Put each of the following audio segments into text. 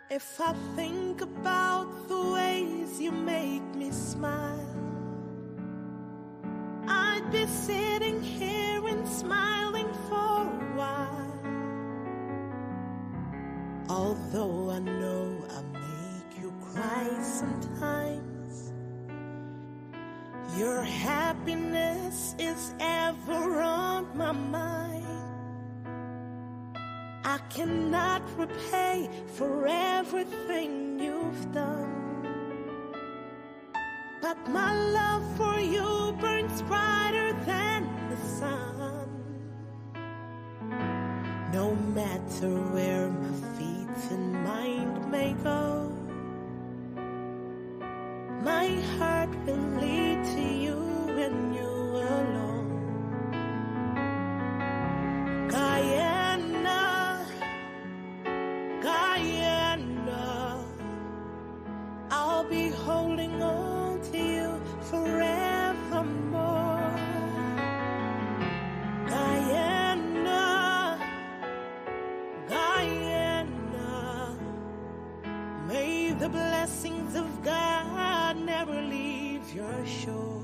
If I think about the ways you make me smile, I'd be sitting here and smiling for a while. Although I know I make you cry sometimes, your happiness is ever on my mind. I cannot repay for everything you've done, but my love for you burns brighter than the sun. No matter where my feet and mind may go, my heart will lead to you and you alone. Guyana, I'll be holding on to you forevermore. Guyana, may the blessings of God never leave your shore.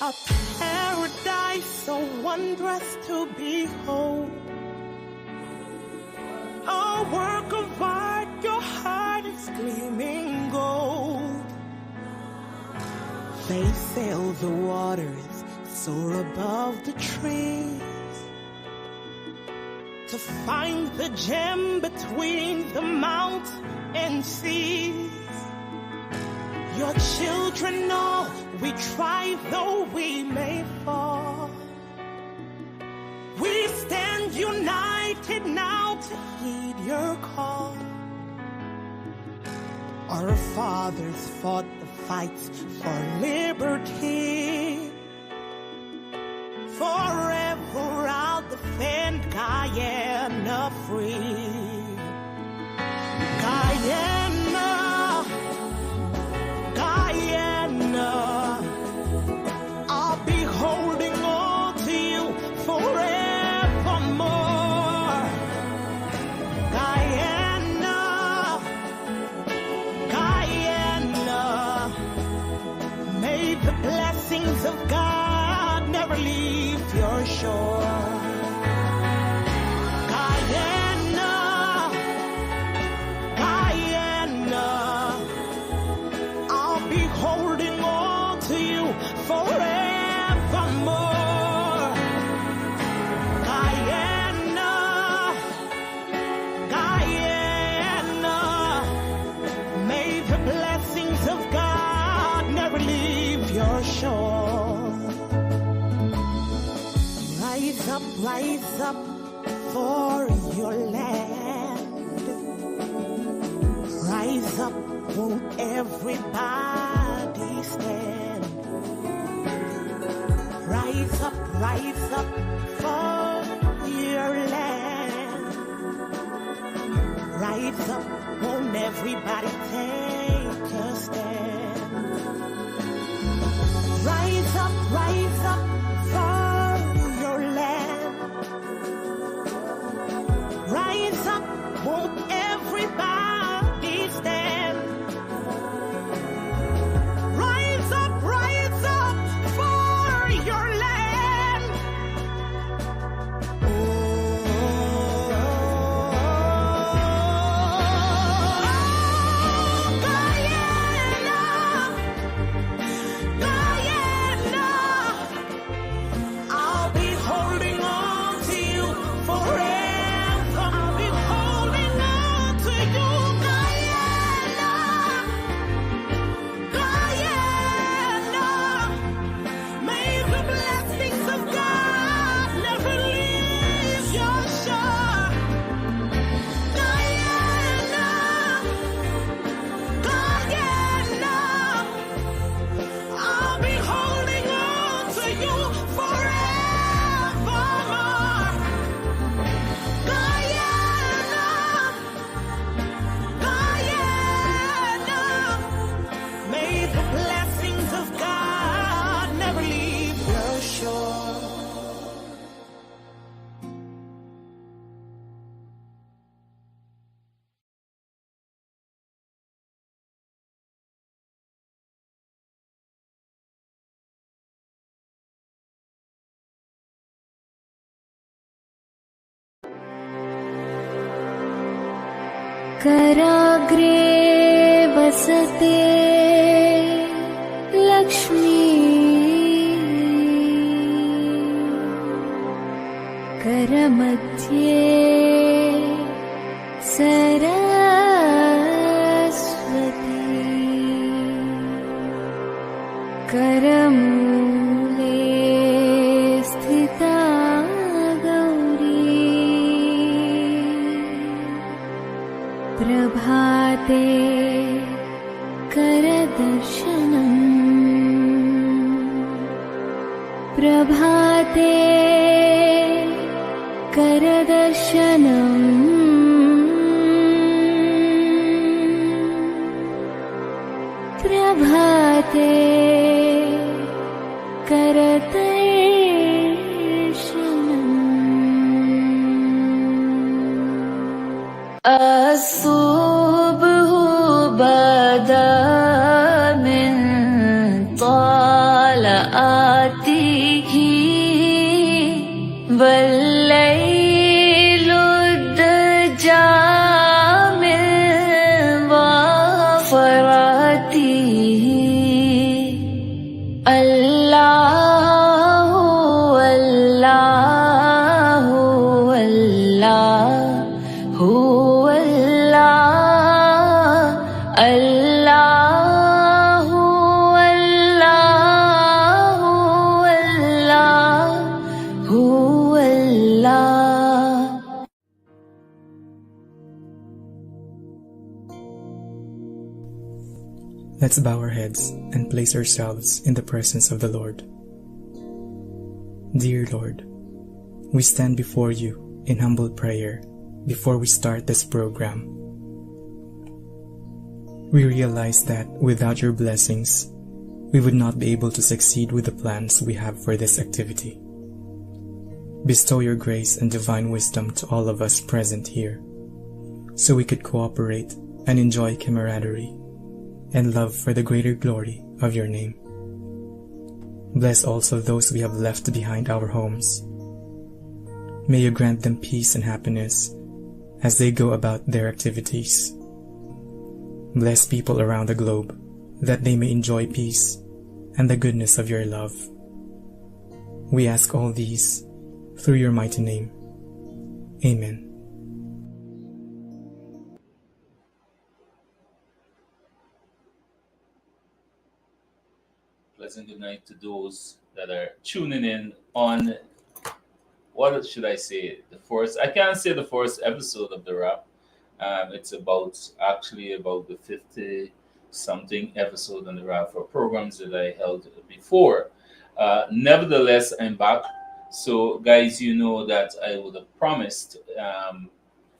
A paradise so wondrous to behold, a work of art, your heart is gleaming gold. They sail the waters, soar above the trees, to find the gem between the mountains and seas. Your children know we try though we may fall. We stand united now to heed your call. Our fathers fought the fights for liberty. Forever I'll defend Guyana free. Guyana, I'll be holding on to you forevermore. Guyana, may the blessings of God never leave your shore. Guyana, I'll be holding on to you forevermore. Guyana, may the blessings of God never leave your shore. Rise up for your land. Rise up, won't everybody stand? Rise up for your land. Rise up, won't everybody take a stand? Rise up for your land. Rise up, won't everybody stand? Rise up for your land. Oh, God. कराग्रे वसते Lakshmi करमध्ये Saraswati करमूले स्थिता गौरी प्रभाते करदर्शनम् प्रभाते करदर्शनम् प्रभाते करदर्शनम् الصبح بدا من طلعته والليل الدجى من ظفراته الله والله والله هو الله الله والله والله هو الله. Let's bow our heads and place ourselves in the presence of the Lord. Dear Lord, we stand before you in humble prayer before we start this program. We realize that without your blessings, we would not be able to succeed with the plans we have for this activity. Bestow your grace and divine wisdom to all of us present here, so we could cooperate and enjoy camaraderie and love for the greater glory of your name. Bless also those we have left behind our homes. May you grant them peace and happiness as they go about their activities. Bless people around the globe that they may enjoy peace and the goodness of your love. We ask all these through your mighty name. Amen. Pleasant good night to those that are tuning in on, what should I say, I can't say the first episode of the rap. It's actually about the 50 something episode on the rap for programs that I held before. Nevertheless, I'm back. So guys, you know that I would have promised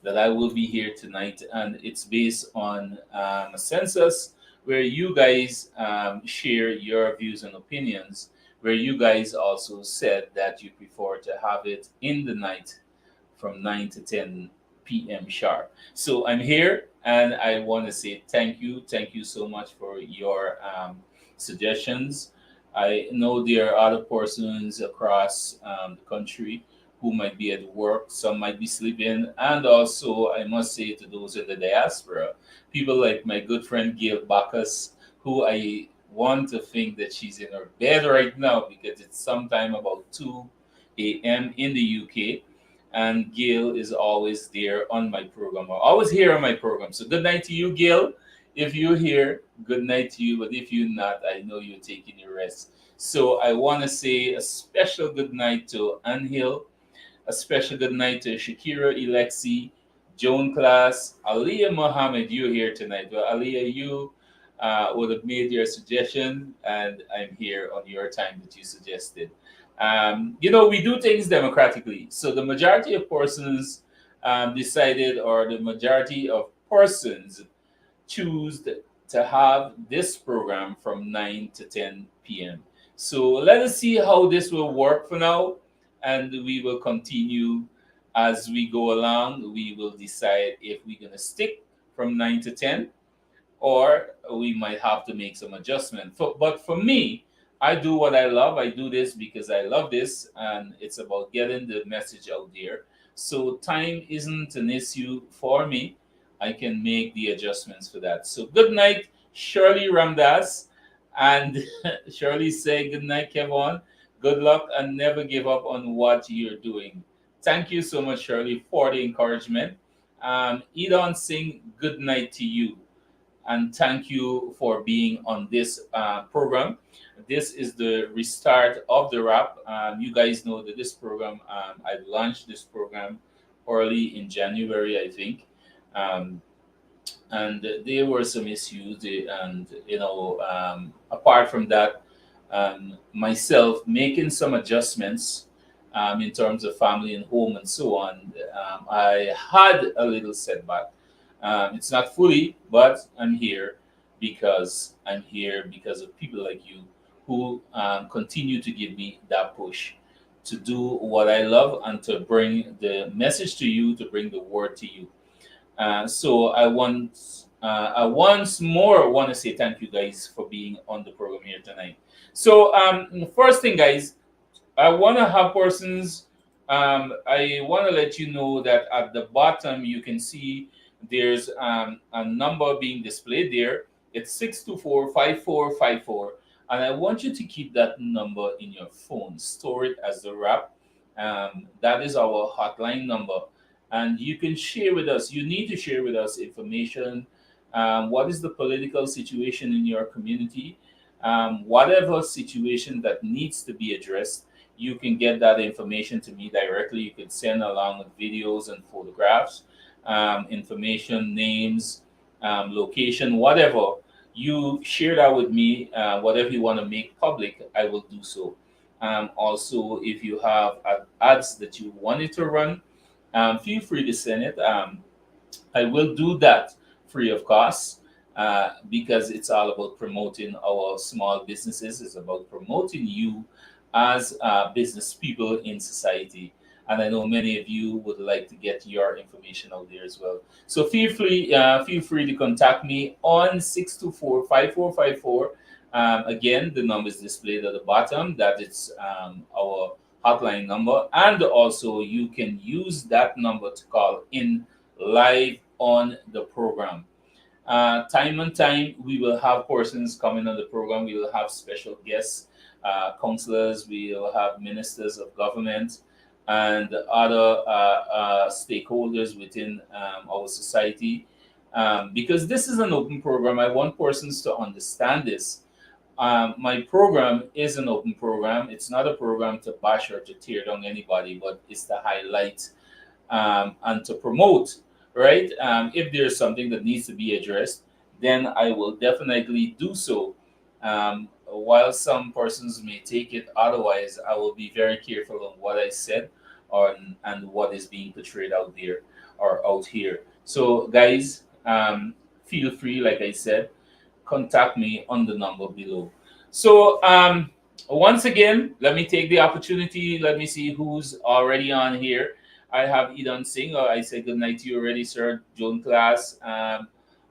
that I will be here tonight, and it's based on a census where you guys share your views and opinions, where you guys also said that you prefer to have it in the night from 9 to 10 p.m. sharp. So I'm here, and I want to say thank you. Thank you so much for your suggestions. I know there are other persons across the country who might be at work, some might be sleeping, and also I must say to those in the diaspora, people like my good friend Gail Bacchus, who I want to think that she's in her bed right now because it's sometime about 2 a.m. in the UK. And Gail is always there on my program, or always here on my program. So good night to you, Gail. If you're here, good night to you. But if you're not, I know you're taking your rest. So I want to say a special good night to Anhil, a special good night to Shakira Alexi, Joan Class, Aliyah Mohammed. You're here tonight. Well, Aliyah, you would have made your suggestion, and I'm here on your time that you suggested. We do things democratically. So the majority of persons decided, or the majority of persons choose to have this program from 9 to 10 p.m. So let us see how this will work for now, and we will continue as we go along. We will decide if we're going to stick from 9 to 10, or we might have to make some adjustment. But for me, I do what I love. I do this because I love this, and it's about getting the message out there. So time isn't an issue for me. I can make the adjustments for that. So good night, Shirley Ramdas, and Shirley say good night, Kevon. Good luck and never give up on what you're doing. Thank you so much, Shirley, for the encouragement. Edon Singh, good night to you, and thank you for being on this program. This is the restart of the wrap. You guys know that this program, I launched this program early in January, I think. Um, and there were some issues, and apart from that, myself making some adjustments in terms of family and home and so on. I had a little setback. It's not fully, but I'm here because of people like you who continue to give me that push to do what I love and to bring the message to you, to bring the word to you. So I once more want to say thank you guys for being on the program here tonight. So first thing, guys, I want to have persons. I want to let you know that at the bottom you can see there's a number being displayed there. It's 624-5454, and I want you to keep that number in your phone. Store it as the wrap. That is our hotline number, and you can share with us. You need to share with us information. What is the political situation in your community? Whatever situation that needs to be addressed, you can get that information to me directly. You can send along with videos and photographs, information, names, location, whatever. You share that with me. Whatever you want to make public, I will do so. Also, if you have ads that you wanted to run, feel free to send it. I will do that free of cost because it's all about promoting our small businesses. It's about promoting you as business people in society. And I know many of you would like to get your information out there as well. So feel free to contact me on 624-5454. Again, the number is displayed at the bottom. That it's our hotline number. And also, you can use that number to call in live on the program. Time and time, we will have persons coming on the program. We will have special guests, counselors. We will have ministers of government and other stakeholders within our society. Because this is an open program, I want persons to understand this. My program is an open program. It's not a program to bash or to tear down anybody, but it's to highlight and to promote, right? If there's something that needs to be addressed, then I will definitely do so. While some persons may take it otherwise, I will be very careful on what I said or and what is being portrayed out there or out here. So, guys, feel free, like I said, contact me on the number below. So, once again, let me take the opportunity. Let me see who's already on here. I have Edon Singh. I said good night to you already, sir. Joan Class,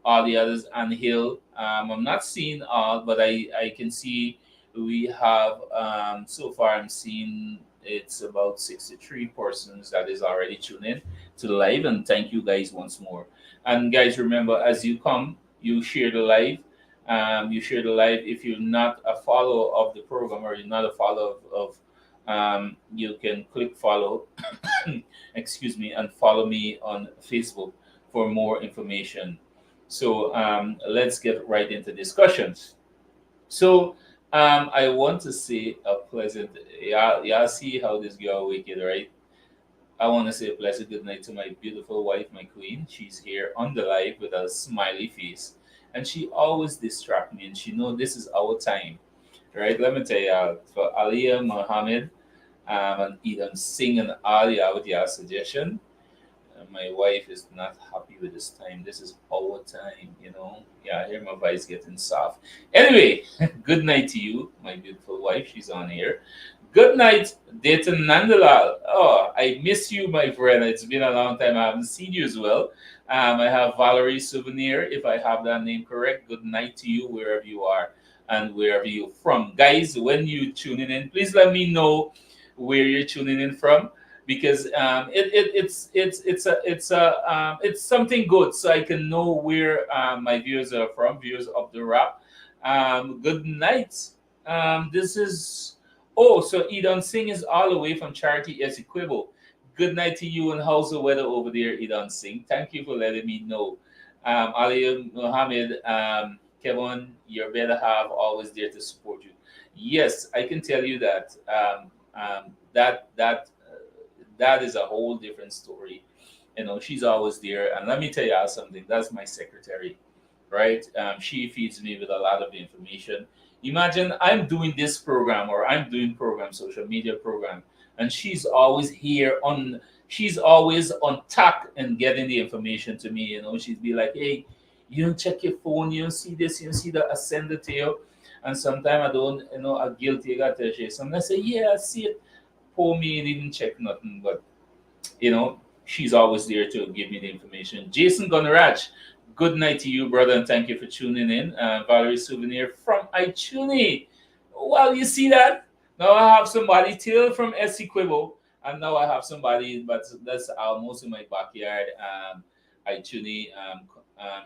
all the others, and Hill. I'm not seeing all, but I can see we have, so far I'm seeing it's about 63 persons that is already tuned in to the live. And thank you guys once more. And guys, remember, as you come, you share the live. You share the live. If you're not a follower of the program or you're not a follower of you can click follow, excuse me, and follow me on Facebook for more information. So let's get right into discussions. So I want to say a pleasant, y'all see how this girl wicked, right? I want to say a pleasant good night to my beautiful wife, my queen. She's here on the live with a smiley face, and she always distract me, and she know this is our time, right? Let me tell you, for Aliyah Muhammad and Edom Singh and Aliyah with your suggestion. My wife is not happy with this time. This is our time, you know. Yeah, I hear my voice getting soft. Anyway, good night to you, my beautiful wife. She's on here. Good night, Dayton Nandalal. Oh, I miss you, my friend. It's been a long time. I haven't seen you as well. I have Valerie Souvenir, if I have that name correct. Good night to you, wherever you are and wherever you're from. Guys, when you tuning in, please let me know where you're tuning in from. because it's something good, so I can know where my viewers are from, viewers of the rap. Good night. This is so Edon Singh is all the way from Charity Essequibo. Good night to you, and how's the weather over there, Edon Singh? Thank you for letting me know. Ali Mohammed, Kevin, your better half always there to support you. Yes, I can tell you that that is a whole different story. She's always there, and let me tell you something. That's my secretary, right? She feeds me with a lot of information. Imagine I'm doing this program, or I'm doing program, social media program, and she's always here on. She's always on tack and getting the information to me. She'd be like, "Hey, you don't check your phone. You don't see this. You don't see that. I send it to you." And sometimes I don't. I'm guilty. I got to say. Sometimes I say, "Yeah, I see it." Poor me didn't check nothing, but she's always there to give me the information. Jason Gunraj, good night to you, brother, and thank you for tuning in. Valerie Souvenir from iTunes. Well, you see that? Now I have somebody till from Essequibo, and now I have somebody, but that's almost in my backyard. iTunes.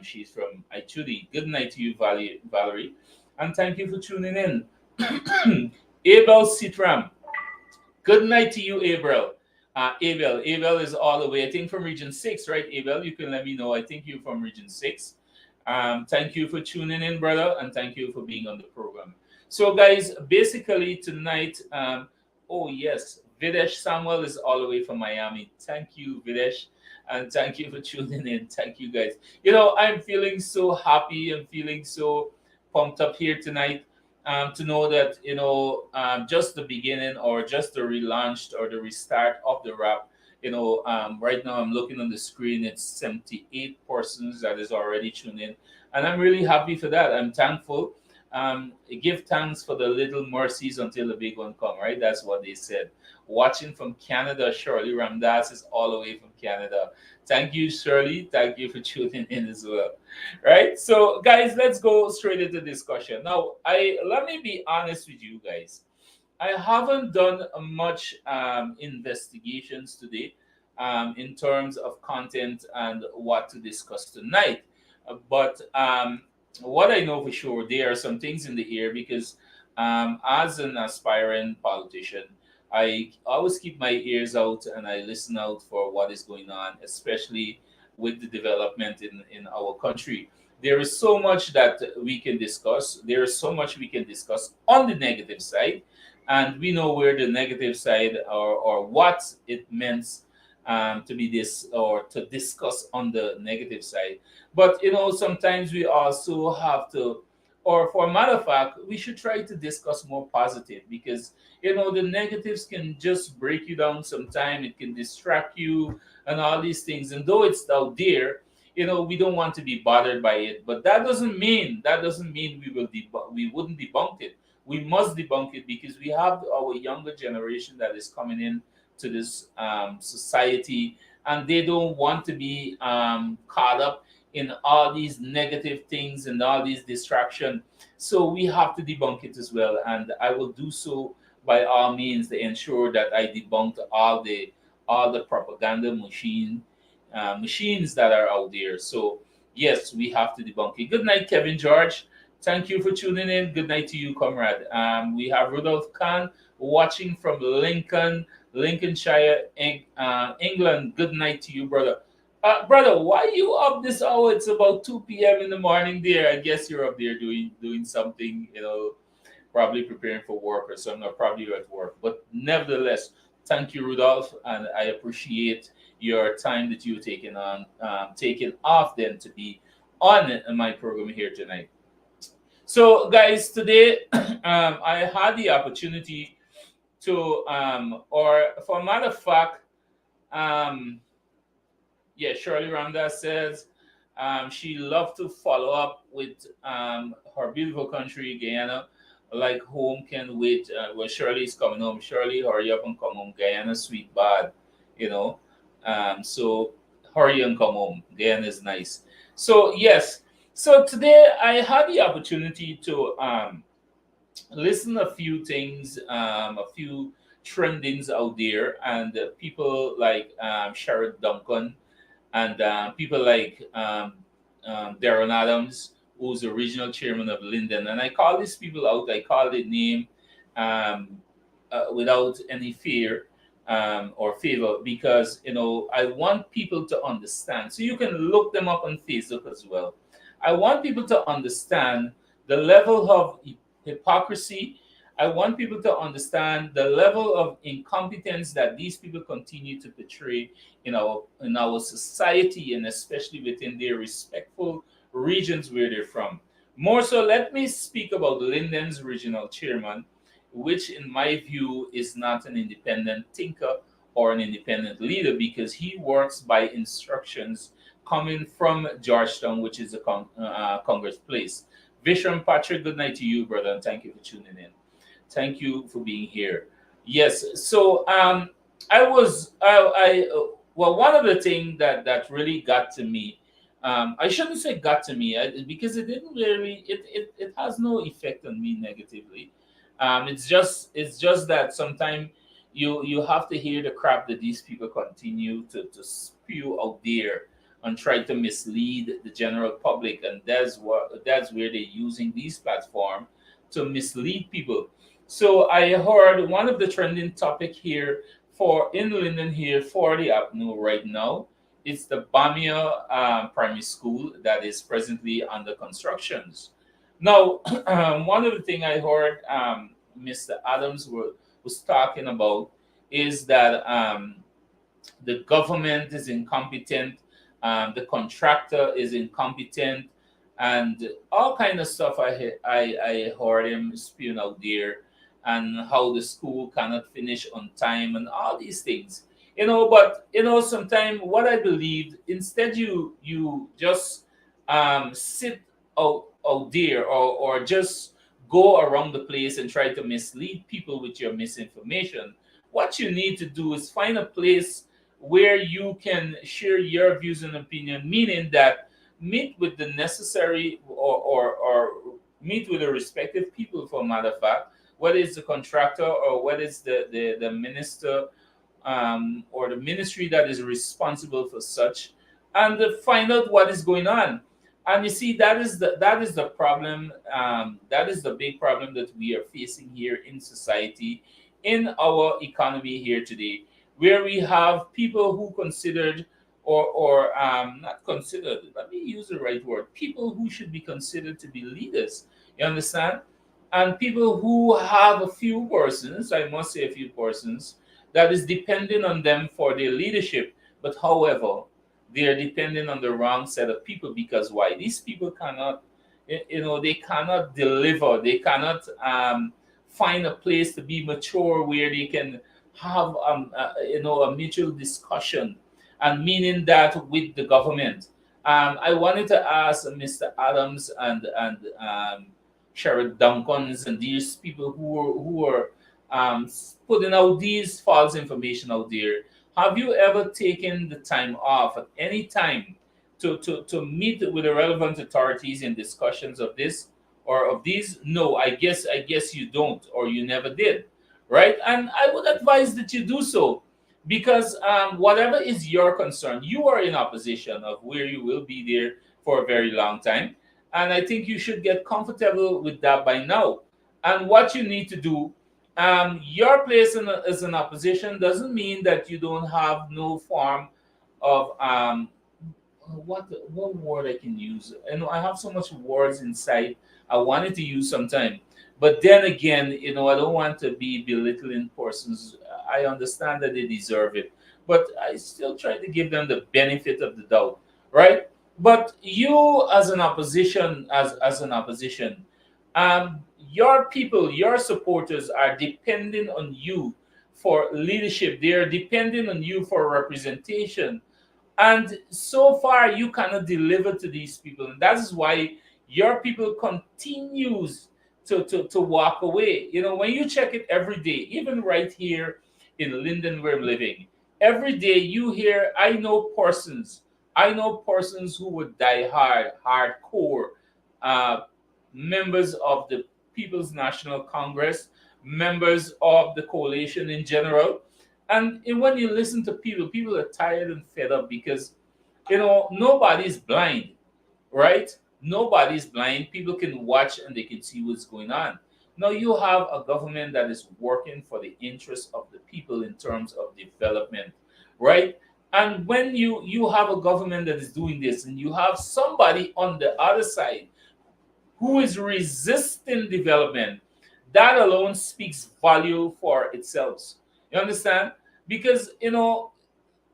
She's from iTunes. Good night to you, Valerie, and thank you for tuning in. Abel Sitram. Good night to you, Abel. Abel is all the way, I think, from Region 6, right, Abel? You can let me know. I think you're from Region 6. Thank you for tuning in, brother, and thank you for being on the program. So, guys, basically tonight, oh, yes, Videsh Samuel is all the way from Miami. Thank you, Videsh, and thank you for tuning in. Thank you, guys. I'm feeling so happy and feeling so pumped up here tonight to know that just the beginning or just the relaunch or the restart of the rap. Right now I'm looking on the screen. It's 78 persons that is already tuned in, and I'm really happy for that. I'm thankful. Give thanks for the little mercies until the big one come. Right, that's what they said. Watching from Canada, Shirley Ramdas is all the way from Canada. Thank you, Shirley. Thank you for tuning in as well. Right. So, guys, let's go straight into discussion. Now, let me be honest with you guys. I haven't done much investigations today in terms of content and what to discuss tonight. But what I know for sure, there are some things in the air because as an aspiring politician, I always keep my ears out and I listen out for what is going on, especially with the development in our country. There is so much that we can discuss. There is so much we can discuss on the negative side, and we know where the negative side or what it meant to be this or to discuss on the negative side. But sometimes we also have to, or for a matter of fact, we should try to discuss more positive because the negatives can just break you down sometime. It can distract you and all these things. And though it's out there, we don't want to be bothered by it. But that doesn't mean we wouldn't debunk it. We must debunk it because we have our younger generation that is coming in to this society, and they don't want to be caught up in all these negative things and all these distractions. So we have to debunk it as well, and I will do so by all means to ensure that I debunk all the propaganda machines that are out there. So yes, we have to debunk it. Good night, Kevin George. Thank you for tuning in. Good night to you, comrade. We have Rudolph Khan watching from Lincolnshire, England. Good night to you, brother. Brother, why you up this hour? It's about 2 p.m. in the morning there. I guess you're up there doing something, probably preparing for work or something, or probably you're at work. But nevertheless, thank you, Rudolph, and I appreciate your time that you've taken off then to be on my program here tonight. So, guys, today I had the opportunity to, or for a matter of fact, yeah, Shirley Ramdas says she loved to follow up with her beautiful country, Guyana, like home can wait. Well, Shirley's coming home. Shirley, hurry up and come home. Guyana, sweet bad, you know. So hurry and come home. Guyana is nice. So, yes. So today I had the opportunity to listen a few things, a few trendings out there, and people like Sherrod Duncan, and people like Darren Adams, who's the regional chairman of Linden. And I call these people out. I call the name um, without any fear or favor, because I want people to understand. So you can look them up on Facebook as well. I want people to understand the level of hypocrisy. I want people to understand the level of incompetence that these people continue to portray in our society, and especially within their respectful regions where they're from. More so, let me speak about Linden's regional chairman, which in my view is not an independent thinker or an independent leader, because he works by instructions coming from Georgetown, which is a Congress place. Vishram Patrick, good night to you, brother, and thank you for tuning in. Thank you for being here. Yes, so I was well, one of the things that really got to me, I shouldn't say got to me, because it didn't really, it has no effect on me negatively. It's just that sometimes you have to hear the crap that these people continue to spew out there and try to mislead the general public, and that's where they're using these platforms to mislead people. So I heard one of the trending topic here for in Linden here for the Avenue right now. It's the Bamia Primary School that is presently under constructions. Now, one of the things I heard Mr. Adams was talking about is that the government is incompetent, the contractor is incompetent, and all kind of stuff I heard him spewing out there, and how the school cannot finish on time and all these things. But sometimes what I believe, instead you just sit out there, or just go around the place and try to mislead people with your misinformation. What you need to do is find a place where you can share your views and opinion, meaning that meet with the necessary, or meet with the respective people, for a matter of fact, whether it's the contractor or whether it's the minister, or the ministry that is responsible for such, and find out what is going on. And you see, that is the problem. That is the big problem that we are facing here in society, in our economy here today, where we have people who considered, or not considered. Let me use the right word. People who should be considered to be leaders. You understand? And people who have a few persons, I must say a few persons, that is depending on them for their leadership. But however, they are depending on the wrong set of people, because why? These people cannot, they cannot deliver. They cannot find a place to be mature where they can have, a mutual discussion, and meaning that with the government. I wanted to ask Mr. Adams and Sherrod Duncans and these people who are putting out these false information out there. Have you ever taken the time off at any time to meet with the relevant authorities in discussions of this or of these? No, I guess you don't, or you never did, right? And I would advise that you do so, because whatever is your concern, you are in opposition of where you will be there for a very long time, and I think you should get comfortable with that by now. And what you need to do, your place as an opposition doesn't mean that you don't have no form of what word I can use. And I have so much words inside I wanted to use sometime. But then again, I don't want to be belittling persons. I understand that they deserve it, but I still try to give them the benefit of the doubt, right? But you, as an opposition, as an opposition, your people, your supporters are depending on you for leadership. They are depending on you for representation, and so far you cannot deliver to these people, and that is why your people continues to walk away. When you check it every day, even right here in Linden where I'm living, every day you hear, I know persons who would die hardcore members of the People's National Congress, members of the coalition in general. And when you listen to people, people are tired and fed up because, nobody's blind, right? Nobody's blind. People can watch and they can see what's going on. Now you have a government that is working for the interests of the people in terms of development, right? And when you have a government that is doing this, and you have somebody on the other side who is resisting development, that alone speaks value for itself. You understand? Because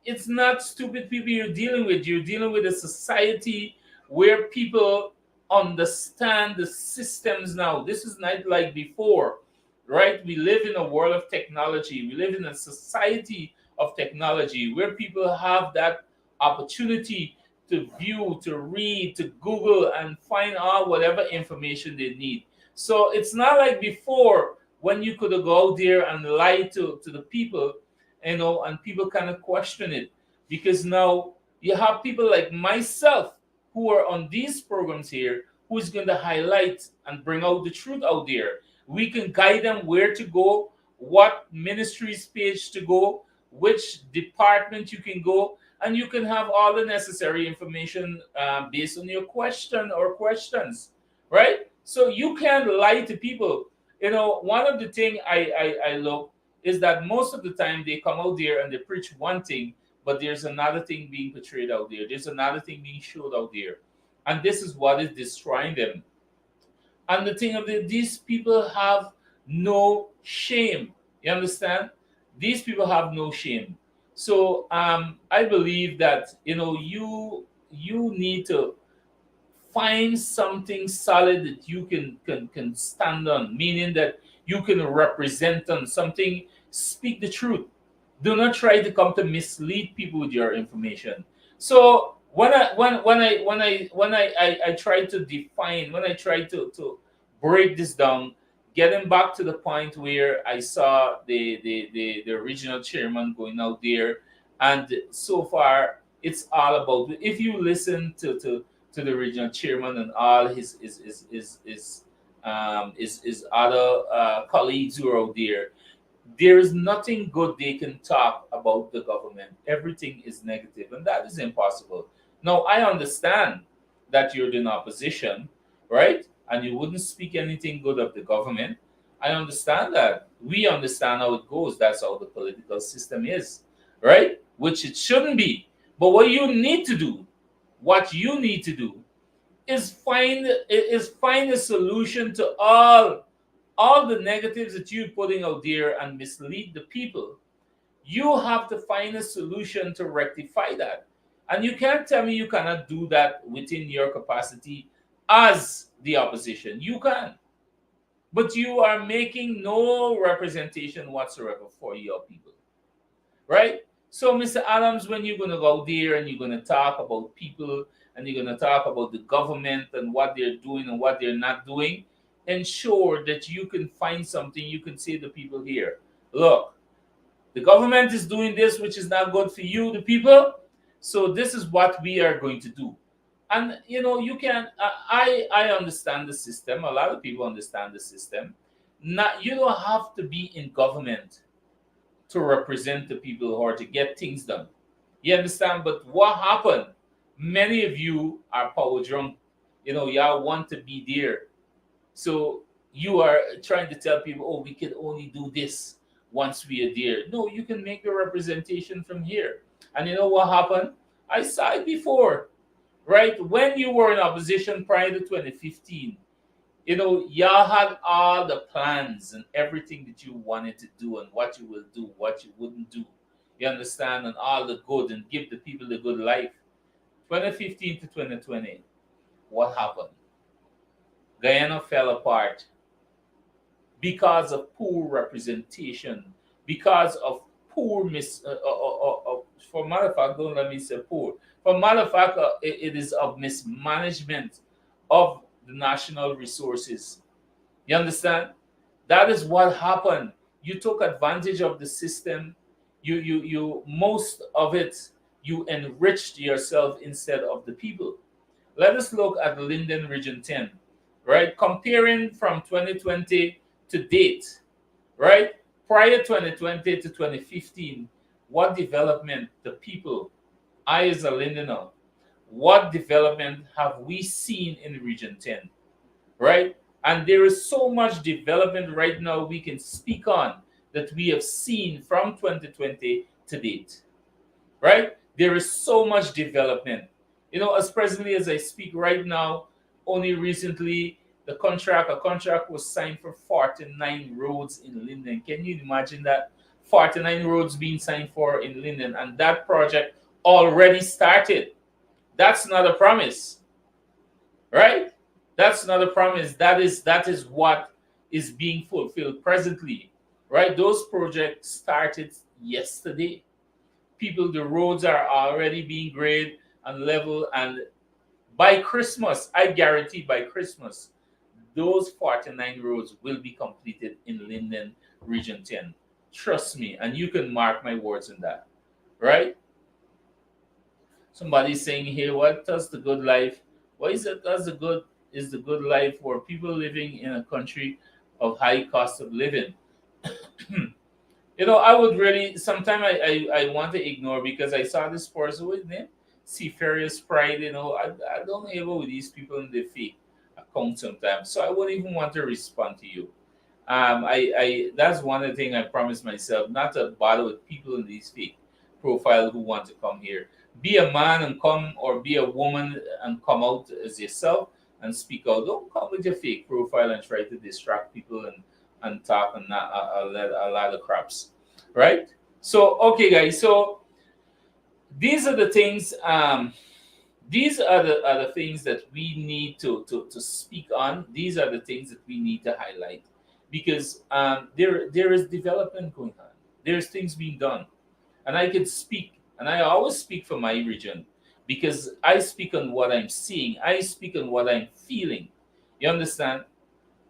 it's not stupid people you're dealing with. You're dealing with a society where people understand the systems now. This is not like before, right? We live in a world of technology. We live in a society of technology where people have that opportunity to view, to read, to Google, and find out whatever information they need. So it's not like before when you could go out there and lie to the people, and people kind of question it, because now you have people like myself who are on these programs here who's going to highlight and bring out the truth out there. We can guide them where to go, what ministries page to go, which department you can go, and you can have all the necessary information based on your question or questions, right? So you can't lie to people. One of the thing I look is that most of the time they come out there and they preach one thing, but there's another thing being portrayed out there. There's another thing being showed out there. And this is what is destroying them. And the thing of these people have no shame. You understand? These people have no shame. So I believe that you need to find something solid that you can stand on, meaning that you can represent on something. Speak the truth. Do not try to come to mislead people with your information. So when I try to define, when I try to break this down, getting back to the point where I saw the original chairman going out there, and so far it's all about, if you listen to the regional chairman and all his other colleagues who are out there is nothing good they can talk about the government. Everything is negative, and that is impossible. Now, I understand that you're in opposition, right? And you wouldn't speak anything good of the government. I understand that. We understand how it goes. That's how the political system is, right? Which it shouldn't be. But what you need to do is find a solution to all the negatives that you're putting out there and mislead the people. You have to find a solution to rectify that. And you can't tell me you cannot do that within your capacity as the opposition. You can. But you are making no representation whatsoever for your people. Right? So, Mr. Adams, when you're going to go there and you're going to talk about people and you're going to talk about the government and what they're doing and what they're not doing, ensure that you can find something you can say to people here. Look, the government is doing this, which is not good for you, the people. So this is what we are going to do. And you can. I understand the system. A lot of people understand the system. Not, you don't have to be in government to represent the people or to get things done. You understand? But what happened? Many of you are power drunk. Y'all want to be there. So you are trying to tell people, oh, we can only do this once we are there. No, you can make your representation from here. And you know what happened? I saw it before, right? When you were in opposition prior to 2015, y'all had all the plans and everything that you wanted to do and what you will do, what you wouldn't do. You understand? And all the good and give the people the good life. 2015 to 2020, what happened? Guyana fell apart because of poor representation, because of poor for matter of fact, don't let me say poor. For matter of fact, it is of mismanagement of the national resources. You understand? That is what happened. You took advantage of the system. You most of it, you enriched yourself instead of the people. Let us look at the Linden Region 10, right? Comparing from 2020 to date, right? Prior 2020 to 2015, what development the people, I as a Lindener, what development have we seen in Region 10, right? And there is so much development right now we can speak on that we have seen from 2020 to date, right? There is so much development. As presently as I speak right now, only recently a contract was signed for 49 roads in Linden. Can you imagine that? 49 roads being signed for in Linden, and that project already started. That's not a promise, right? That's not a promise. That is what is being fulfilled presently, right? Those projects started yesterday. People, the roads are already being graded and leveled, and by Christmas, I guarantee by Christmas, those 49 roads will be completed in Linden Region 10. Trust me, and you can mark my words on that, right? Somebody's saying here, what does the good life? What is it? Does the good is the good life for people living in a country of high cost of living? I would really sometimes I want to ignore because I saw this person with name Seafarious Pride. I don't able with these people in the fake account sometimes, so I wouldn't even want to respond to you. I That's one of the things I promised myself not to bother with people in these fake profile who want to come here. Be a man and come, or be a woman and come out as yourself and speak out. Don't come with your fake profile and try to distract people and talk and not a lot of craps, right? So okay, guys. So these are the things. These are the things that we need to speak on. These are the things that we need to highlight because there is development going on. There's things being done, and I can speak, and I always speak for my region because I speak on what I'm seeing. I speak on what I'm feeling. You understand?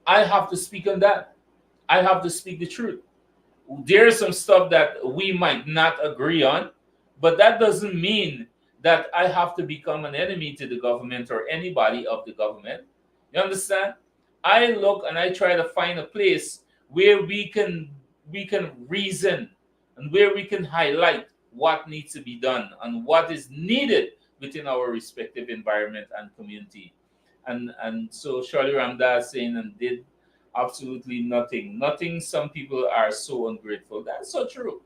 I have to speak on that. I have to speak the truth. There's some stuff that we might not agree on, but that doesn't mean that I have to become an enemy to the government or anybody of the government. You understand? I look and I try to find a place where we can reason and where we can highlight what needs to be done and what is needed within our respective environment and community. And so Shirley Ramdas saying and did absolutely nothing. Nothing. Some people are so ungrateful. That's so true.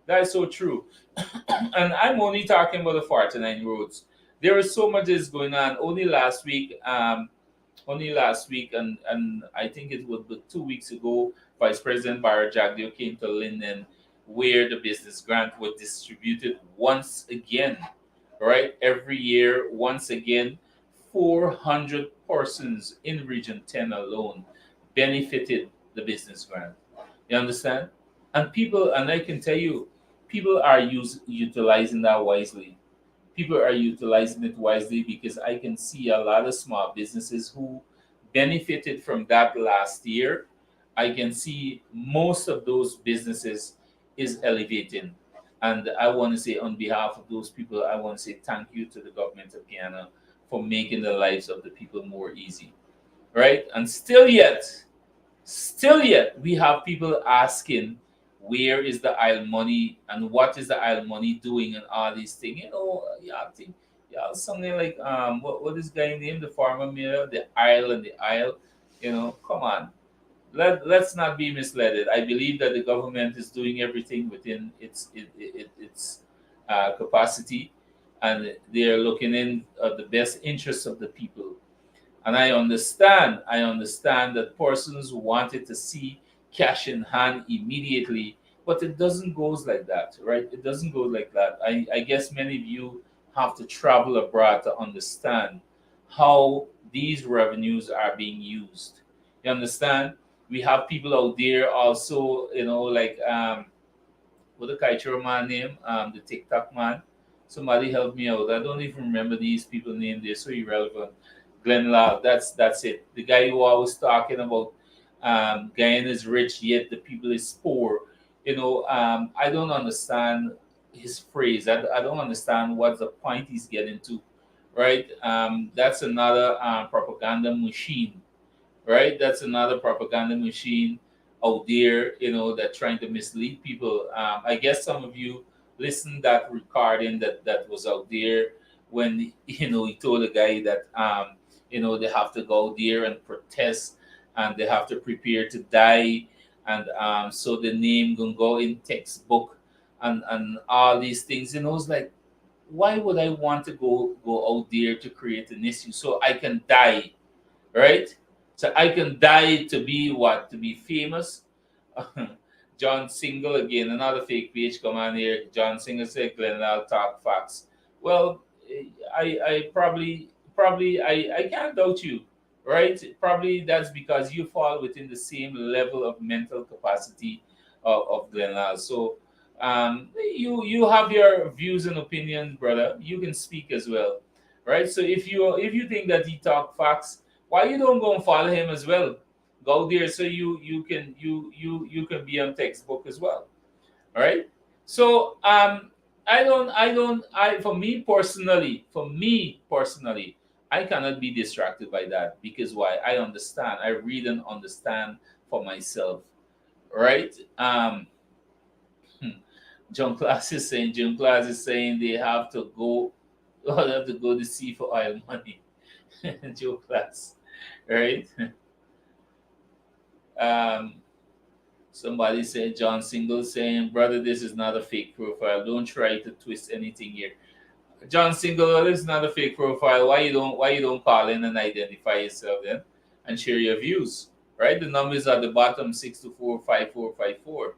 That is so true. And I'm only talking about the 49 roads. There is so much is going on. Only last week, and I think it was 2 weeks ago, Vice President Barajagdio came to Linden, where the business grant was distributed once again. Right, every year, once again, 400 persons in Region 10 alone benefited the business grant. You understand? And I can tell you, people are utilizing that wisely. People are utilizing it wisely because I can see a lot of small businesses who benefited from that last year. I can see most of those businesses is elevating. And I want to say, on behalf of those people, I want to say thank you to the government of Guyana for making the lives of the people more easy. Right? And still yet, we have people asking, where is the isle money and what is the isle money doing and all these things. Yeah, I think yeah, something like what is guy named the farmer mayor, the isle and the isle. Come on. Let's not be misled. I believe that the government is doing everything within its capacity, and they are looking in the best interests of the people. And I understand that persons wanted to see cash in hand immediately, but it doesn't goes like that, right? It doesn't go like that. I guess many of you have to travel abroad to understand how these revenues are being used. You understand? We have people out there also, like what the Kaichiro man name, the TikTok man. Somebody help me out. I don't even remember these people name. They're so irrelevant. Glenn Love, that's it. The guy who I was talking about, Guyana is rich yet the people is poor. I don't understand his phrase. I don't understand what the point he's getting to, right? That's another propaganda machine, right? That's another propaganda machine. out there, that trying to mislead people. I guess some of you listened that recording that was out there when he told a guy that they have to go there and protest, and they have to prepare to die, and so the name gonna go in textbook, and all these things. It's like, why would I want to go out there to create an issue so I can die, right? So I can die to be what? To be famous. John Single again, another fake page. Come on here. John Single said, "Glenn, I'll talk facts." Well, I probably I can't doubt you, right? Probably that's because you fall within the same level of mental capacity of Glenn. So you have your views and opinions, brother. You can speak as well, right? So if you think that he talk facts, why you don't go and follow him as well? Go there so you can be on textbook as well. All right. So I for me personally, I cannot be distracted by that, because why? I understand. I read and understand for myself. Right. John Class is saying they have to go they have to go to sea for oil money. Joe Class. Right? Um Somebody said, John Single saying, brother, this is not a fake profile. Don't try to twist anything here. John Single, this is not a fake profile. Why you don't call in and identify yourself then and share your views? Right? The numbers at the bottom, 6245454.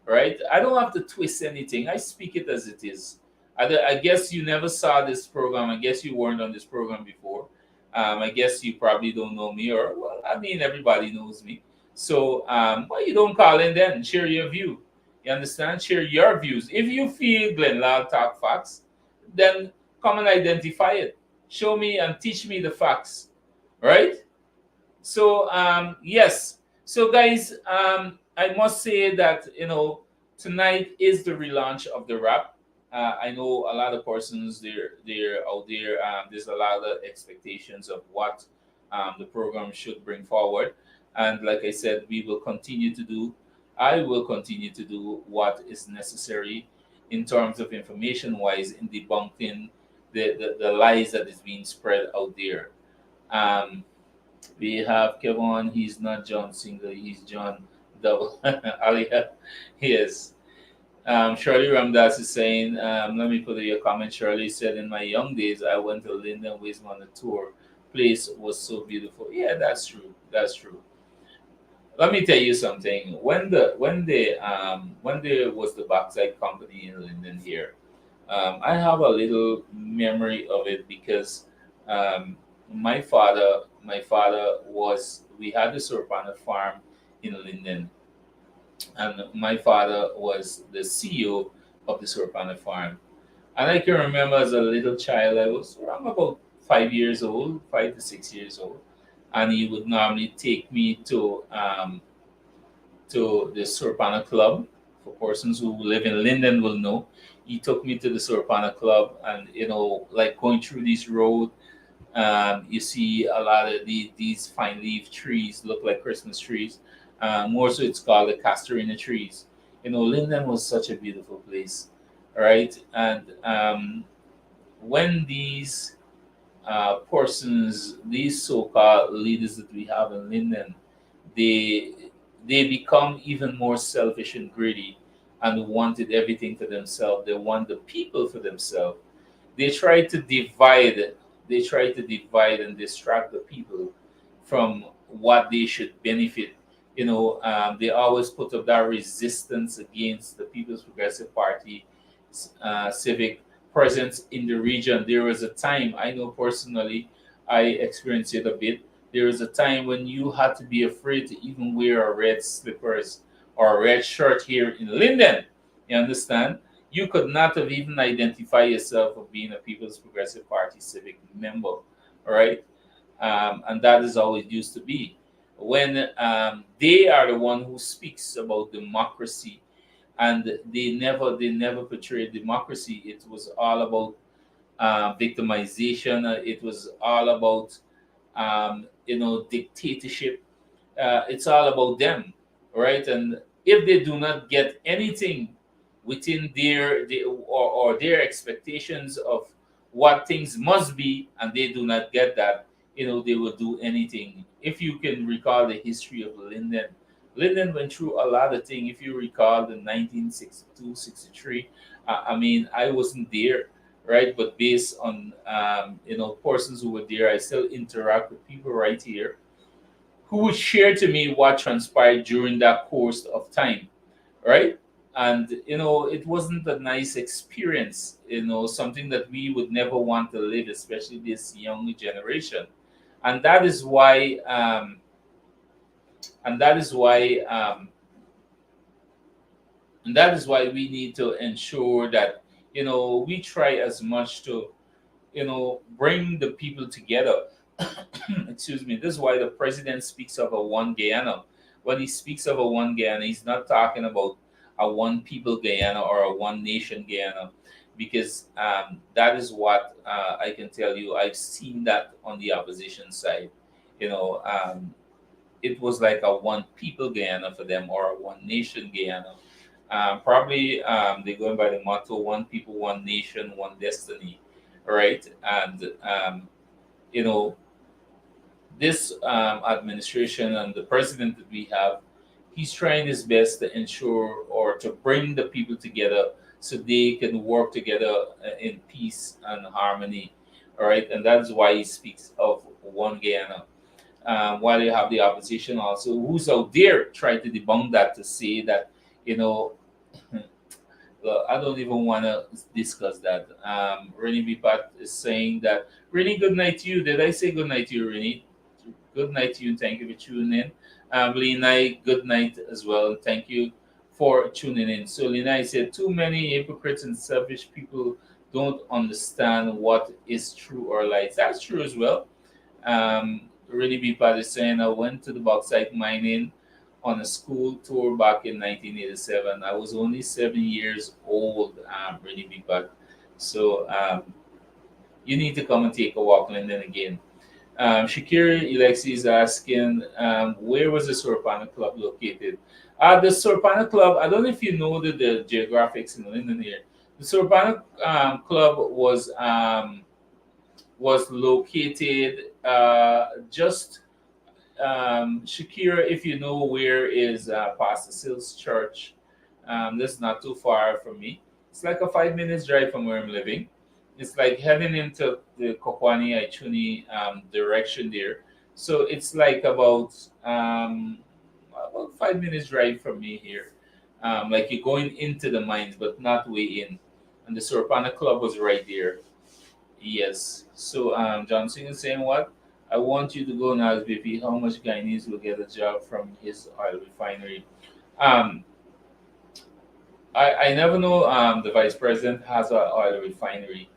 Right? I don't have to twist anything. I speak it as it is. I guess you never saw this program. I guess you weren't on this program before. I guess you probably don't know me, or well, I mean, everybody knows me. So why you don't call in then? Share your view. You understand? Share your views. If you feel Glenn Lal talk facts, then come and identify it. Show me and teach me the facts. Right? So yes. So guys, I must say that tonight is the relaunch of the rap. I know a lot of persons they're out there. There's a lot of expectations of what the program should bring forward, and like I said, we will continue to do. I will continue to do what is necessary in terms of information wise in debunking the lies that is being spread out there. Um, we have Kevin. He's not John Single. He's John Double. Aliyah. Yes. Shirley Ramdas is saying, let me put your comment. Shirley said, in my young days, I went to Linden Wisdom on a tour. Place was so beautiful. Yeah, that's true. That's true. Let me tell you something. When there was the backside company in Linden here, I have a little memory of it because my father was we had the Sorpana farm in Linden, and my father was the CEO of the Sorpana farm. And I can remember as a little child, I was around about 5 years old, 5 to 6 years old, and he would normally take me to the Sorpana Club. For persons who live in Linden will know, he took me to the Sorpana Club, and like going through this road, you see a lot of these fine leaf trees look like Christmas trees. More so, it's called the Castorina trees. Linden was such a beautiful place, right? And when these persons, these so-called leaders that we have in Linden, they they become even more selfish and greedy and wanted everything for themselves. They want the people for themselves. They try to divide. They try to divide and distract the people from what they should benefit. They always put up that resistance against the People's Progressive Party civic presence in the region. There was a time, I know personally, I experienced it a bit. There was a time when you had to be afraid to even wear a red slippers or a red shirt here in Linden. You understand? You could not have even identified yourself of being a People's Progressive Party civic member. All right. And that is how it used to be. When they are the one who speaks about democracy, and they never portrayed democracy. It was all about victimization. It was all about dictatorship. It's all about them. right? And if they do not get anything within or their expectations of what things must be, and they do not get that, they will do anything. If you can recall the history of Lyndon went through a lot of things. If you recall the 1962, 63, I mean, I wasn't there, right? But based on persons who were there, I still interact with people right here who would share to me what transpired during that course of time, right? And it wasn't a nice experience, something that we would never want to live, especially this young generation. And that is why, and that is why, and that is why we need to ensure that we try as much to bring the people together. Excuse me. This is why the president speaks of a one Guyana. When he speaks of a one Guyana, he's not talking about a one people Guyana or a one nation Guyana, because that is what I can tell you. I've seen that on the opposition side. You know, it was like a one people Guyana for them, or a one nation Guyana. Probably they're going by the motto one people, one nation, one destiny, right? And you know, this administration and the president that we have, he's trying his best to ensure or to bring the people together so they can work together in peace and harmony. All right, and that's why he speaks of one Guyana. While you have the opposition also, who's out there trying to debunk that, to say that, you know, well, I don't even want to discuss that. Rennie Bipat is saying that, Rennie, good night to you. Did I say good night to you, Rennie? Good night to you, and thank you for tuning in. Lena, good night as well, and thank you for tuning in. So, Lena said, too many hypocrites and selfish people don't understand what is true or lies. That's true as well. Really be part is saying, I went to the bauxite mining on a school tour back in 1987. I was only 7 years old, really be part. So, you need to come and take a walk, Lyndon, again. Shakira Alexi is asking, where was the Sorpana Club located? The Sorpana Club, I don't know if you know the geographics in London here. The Sorpana Club was located just Shakira, if you know where is Pastor Sills Church. That's not too far from me. It's like a 5 minutes drive from where I'm living. It's like heading into the Kokwani Aichuni direction there. So it's like about 5 minutes drive from me here. Like you're going into the mines, but not way in. And the Sorpana Club was right there. Yes. So Johnson is saying what? I want you to go and ask BP how much Guyanese will get a job from his oil refinery. Um, I never know the vice president has an oil refinery,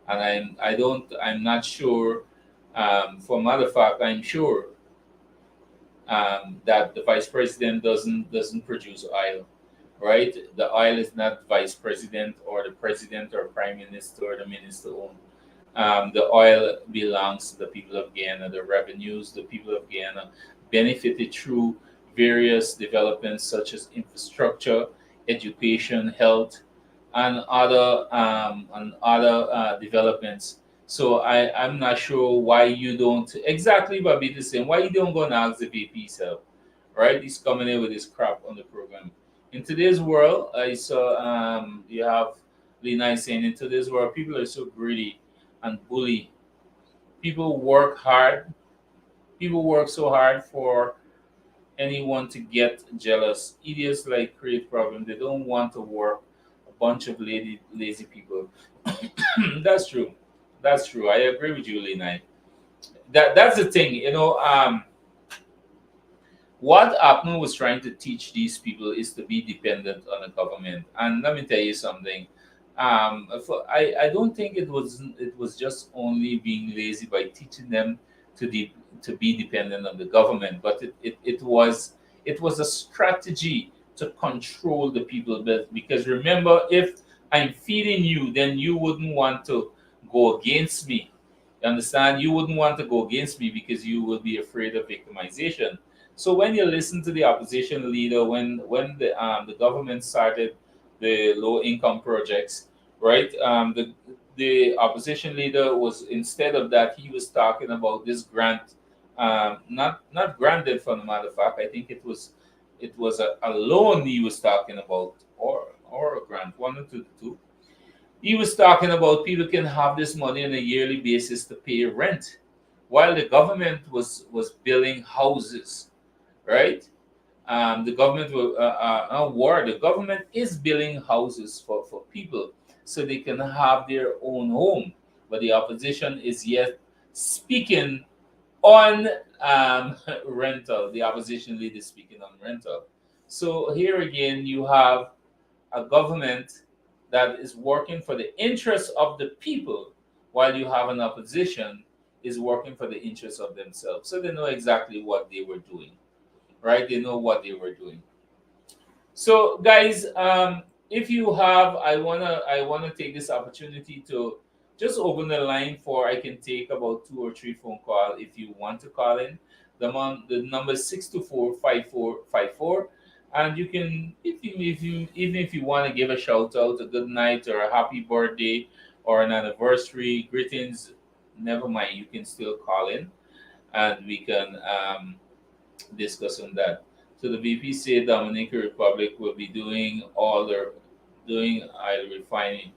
and I'm not sure. For matter of fact, I'm sure that the vice president doesn't produce oil, right? The oil is not vice president or the president or prime minister or the minister owned. The oil belongs to the people of Guyana. The revenues, the people of Guyana benefited through various developments such as infrastructure, education, health, and other developments. So I'm not sure why you don't exactly, but be the same. Why you don't go and ask the VP self, right? He's coming in with his crap on the program. In today's world, I saw you have Lena saying in today's world, people are so greedy and bully. People work hard. People work so hard for anyone to get jealous. Idiots like create problems. They don't want to work. A bunch of lazy people. That's true. That's true. I agree with you, Lena. That's the thing. What Apnu was trying to teach these people is to be dependent on the government. And let me tell you something. I don't think it was just only being lazy by teaching them to be dependent on the government, but it was a strategy to control the people. Because remember, if I'm feeding you, then you wouldn't want to go against me. You understand? You wouldn't want to go against me because you would be afraid of victimization. So when you listen to the opposition leader, when the government started the low income projects, right? The opposition leader was, instead of that, he was talking about this grant, not granted from the matter of fact. I think it was a loan he was talking about, or a grant, one or two. He was talking about people can have this money on a yearly basis to pay rent, while the government was building houses, right? The government will award. The government is building houses for people so they can have their own home, but the opposition is yet speaking on rental. The opposition leader is speaking on rental. So here again, you have a government that is working for the interests of the people, while you have an opposition is working for the interests of themselves. So they know exactly what they were doing, right? They know what they were doing. So, guys, if you have, I wanna take this opportunity to just open the line for, I can take about two or three phone call if you want to call in. The number is 624-5454, and you can, if you even if you want to give a shout out, a good night, or a happy birthday, or an anniversary greetings, never mind, you can still call in, and we can discuss on that. So the VP said Dominican Republic will be doing oil refining.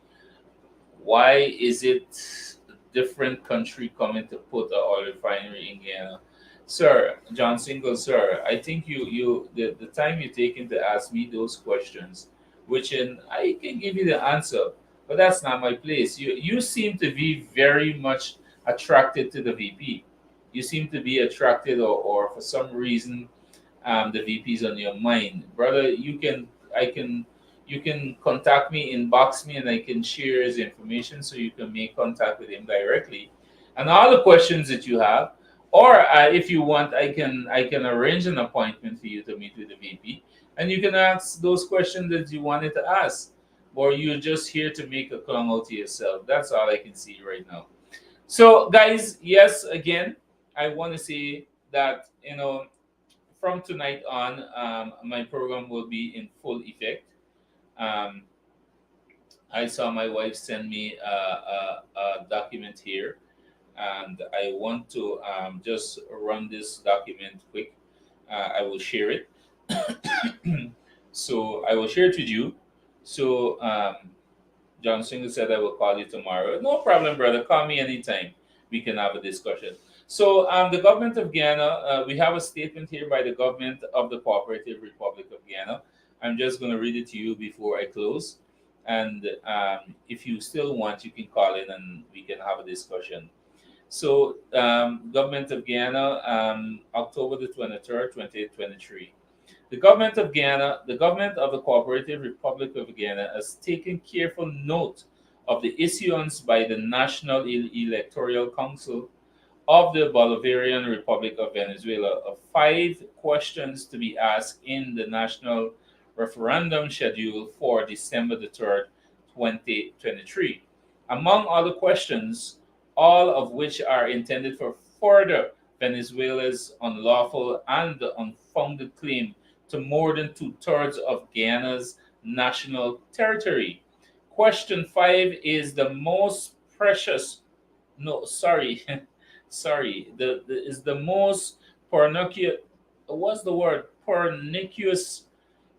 Why is it a different country coming to put a oil refinery in Guyana? Sir, John Single, sir, I think the time you're taking to ask me those questions, which in I can give you the answer, but that's not my place. You seem to be very much attracted to the VP. You seem to be attracted, or for some reason the VP's on your mind, brother. You can contact me, inbox me, and I can share his information so you can make contact with him directly, and all the questions that you have. Or if you want, I can arrange an appointment for you to meet with the VP, and you can ask those questions that you wanted to ask, or you're just here to make a clown out to yourself. That's all I can see right now. So, guys, yes, again, I want to say that from tonight on, my program will be in full effect. Um, I saw my wife send me a document here, and I want to just run this document quick. I will share it. So I will share it with you. So John Singer said I will call you tomorrow. No problem, brother. Call me anytime. We can have a discussion. So the government of Guyana, we have a statement here by the government of the Cooperative Republic of Guyana. I'm just going to read it to you before I close. And if you still want, you can call in and we can have a discussion. So, government of Guyana, October the 23rd, 2023. The government of the Cooperative Republic of Guyana has taken careful note of the issuance by the National Electoral Council of the Bolivarian Republic of Venezuela of 5 questions to be asked in the national referendum scheduled for December the 3rd, 2023. Among other questions, all of which are intended for further Venezuela's unlawful and unfounded claim to more than two-thirds of Guyana's national territory. Question 5 is the most precious, no, sorry, sorry, is the most pernicious, what's the word? Pernicious.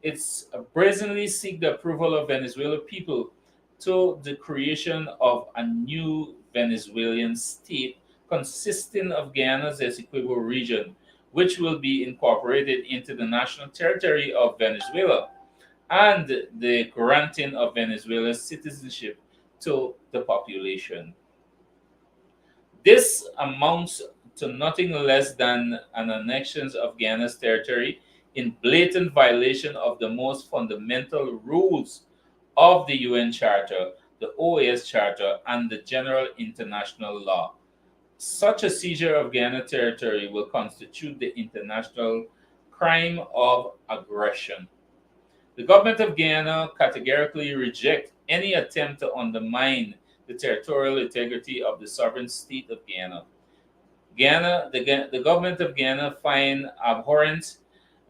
It's brazenly seek the approval of Venezuelan people to the creation of a new Venezuelan state consisting of Guyana's Essequibo region, which will be incorporated into the national territory of Venezuela, and the granting of Venezuela's citizenship to the population. This amounts to nothing less than an annexion of Guyana's territory in blatant violation of the most fundamental rules of the UN Charter, the OAS Charter, and the general international law. Such a seizure of Guyana territory will constitute the international crime of aggression. The government of Guyana categorically rejects any attempt to undermine the territorial integrity of the sovereign state of Guyana. The government of Ghana find abhorrent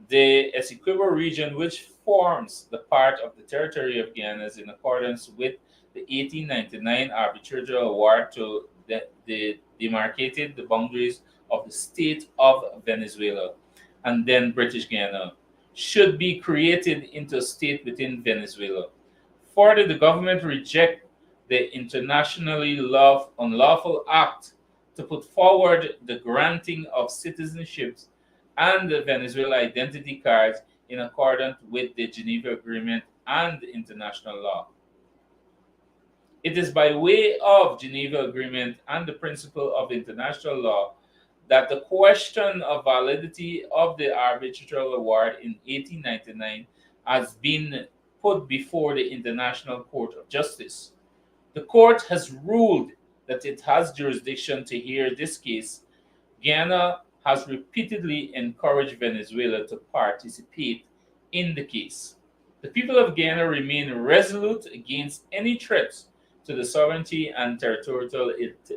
the Essequibo region, which forms the part of the territory of Ghana, is in accordance with the 1899 arbitral award to the demarcated the boundaries of the state of Venezuela and then British Guiana should be created into a state within Venezuela. Further, the government reject the internationally unlawful act to put forward the granting of citizenships and the Venezuela identity cards in accordance with the Geneva Agreement and international law. It is by way of Geneva Agreement and the principle of international law that the question of validity of the arbitral award in 1899 has been put before the International Court of Justice. The court has ruled that it has jurisdiction to hear this case. Guyana has repeatedly encouraged Venezuela to participate in the case. The people of Guyana remain resolute against any threats to the sovereignty and territorial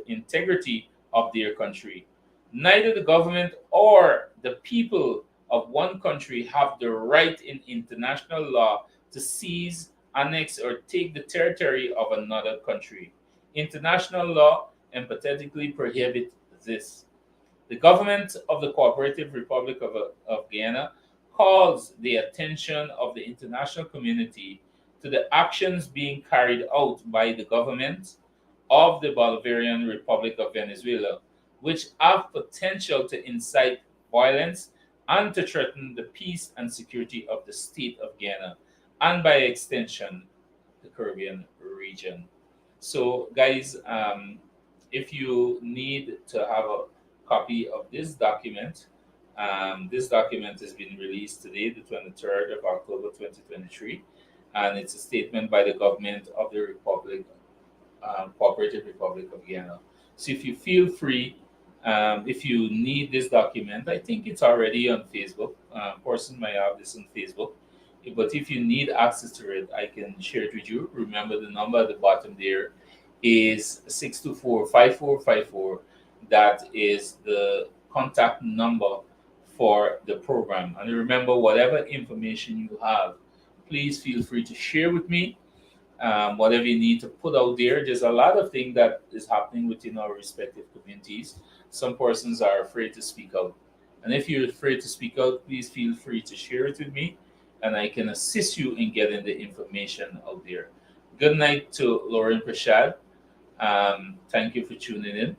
integrity of their country. Neither the government or the people of one country have the right in international law to seize, annex, or take the territory of another country. International law emphatically prohibits this. The government of the Cooperative Republic of Guyana calls the attention of the international community to the actions being carried out by the government of the Bolivarian Republic of Venezuela, which have potential to incite violence and to threaten the peace and security of the state of Guyana, and by extension, the Caribbean region. So, guys, if you need to have a copy of this document has been released today, the 23rd of October 2023, and it's a statement by the government of the Republic, Cooperative Republic of Guyana. So if you feel free, if you need this document, I think it's already on Facebook. Person might have this on Facebook. But if you need access to it, I can share it with you. Remember, the number at the bottom there is 624-5454. That is the contact number for the program. And remember, whatever information you have, please feel free to share with me. Whatever you need to put out there. There's a lot of things that is happening within our respective communities. Some persons are afraid to speak out. And if you're afraid to speak out, please feel free to share it with me, and I can assist you in getting the information out there. Good night to Lauren Prashad. Thank you for tuning in.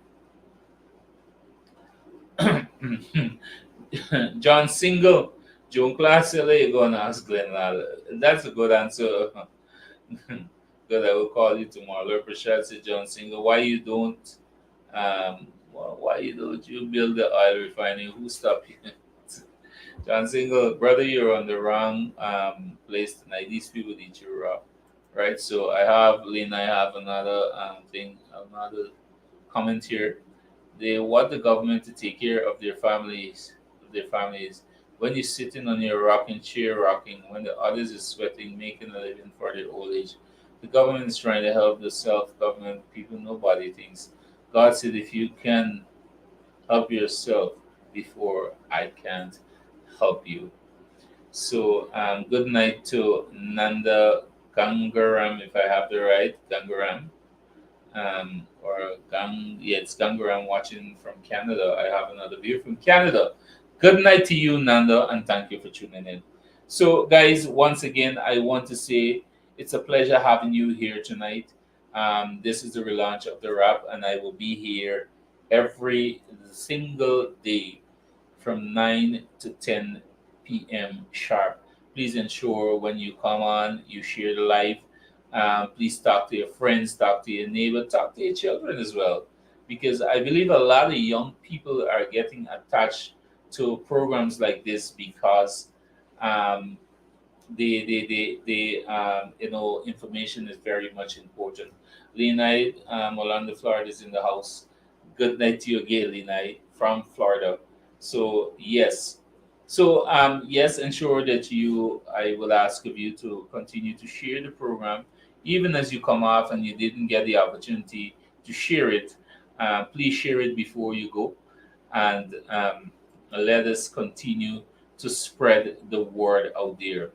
John Single, Joan Class LA, you're going to ask Glenn Lala. That's a good answer. Good, I will call you tomorrow. Lord Prashad said, John Single, why you don't you build the oil refinery? Who stopped you? John Single, brother, you're on the wrong place tonight. These people eat you raw, right? So I have another another comment here. They want the government to take care of their families. When you're sitting on your rocking chair, rocking, when the others is sweating, making a living for their old age. The government is trying to help the self-government people. Nobody thinks. God said, if you can help yourself before I can't help you. So good night to Nanda Gangaram, if I have the right, Gangaram. It's Gangaram watching from Canada. I have another view from Canada. Good night to you, Nanda, and thank you for tuning in. So, guys, once again, I want to say it's a pleasure having you here tonight. This is the relaunch of the Wrap, and I will be here every single day from 9 to 10 p.m. sharp. Please ensure when you come on, you share the live. Please talk to your friends, talk to your neighbor, talk to your children as well. Because I believe a lot of young people are getting attached to programs like this because information is very much important. Lenai, Orlando, Florida is in the house. Good night to you again, Lenai, from Florida. So yes. So yes, ensure that I will ask of you to continue to share the program, even as you come off and you didn't get the opportunity to share it. Please share it before you go. and let us continue to spread the word out there.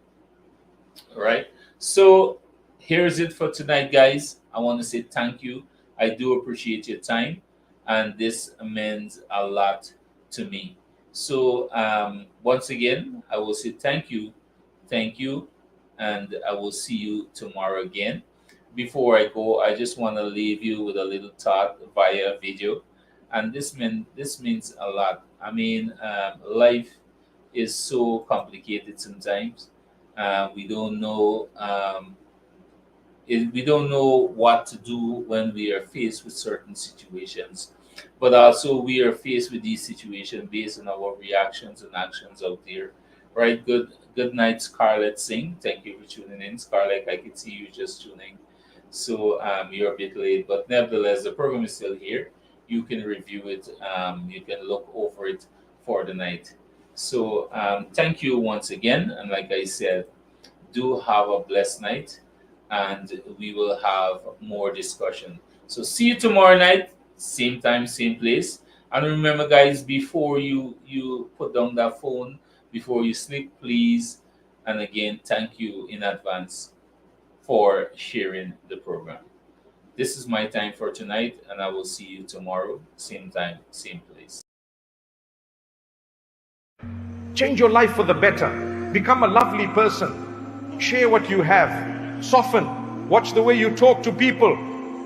All right. So here's it for tonight, guys. I want to say thank you. I do appreciate your time, and this means a lot to me. So once again, I will say thank you, and I will see you tomorrow again. Before I go, I just want to leave you with a little thought via video, and this means a lot. I mean, life is so complicated sometimes. We don't know. We don't know what to do when we are faced with certain situations, but also we are faced with these situations based on our reactions and actions out there. Right? Good night, Scarlett Singh. Thank you for tuning in, Scarlett. I can see you just tuning. So you're a bit late, but nevertheless, the program is still here. You can review it. You can look over it for the night. So thank you once again, and like I said, do have a blessed night, and we will have more discussion. So see you tomorrow night, same time, same place. And remember, guys, before you put down that phone, before you sleep, please, and again, thank you in advance for sharing the program. This is my time for tonight, and I will see you tomorrow, same time, same place. Change your life for the better. Become a lovely person. Share what you have. Soften. Watch the way you talk to people.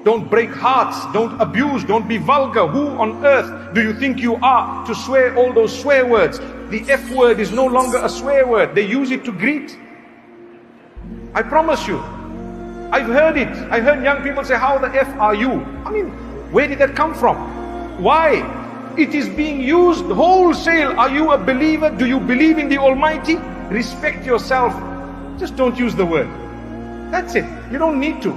Don't break hearts. Don't abuse. Don't be vulgar. Who on earth do you think you are to swear all those swear words? The F word is no longer a swear word. They use it to greet. I promise you. I've heard it. I heard young people say, how the F are you? I mean, where did that come from? Why? It is being used wholesale. Are you a believer? Do you believe in the Almighty? Respect yourself. Just don't use the word. That's it. You don't need to.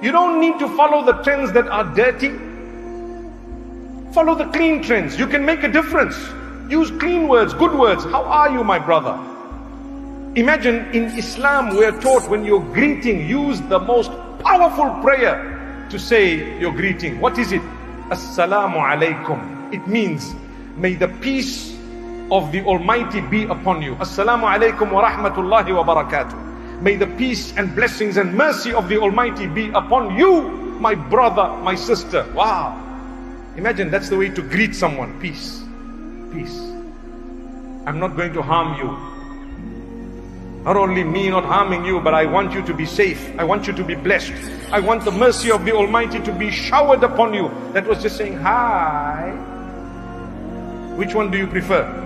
You don't need to follow the trends that are dirty. Follow the clean trends. You can make a difference. Use clean words, good words. How are you, my brother? Imagine in Islam we are taught when you're greeting, use the most powerful prayer to say your greeting. What is it? Assalamu alaikum. It means, may the peace of the Almighty be upon you. Assalamu alaikum wa rahmatullahi wa barakatuh. May the peace and blessings and mercy of the Almighty be upon you, my brother, my sister. Wow. Imagine that's the way to greet someone. Peace. Peace. I'm not going to harm you. Not only me not harming you, but I want you to be safe. I want you to be blessed. I want the mercy of the Almighty to be showered upon you. That was just saying hi. Which one do you prefer?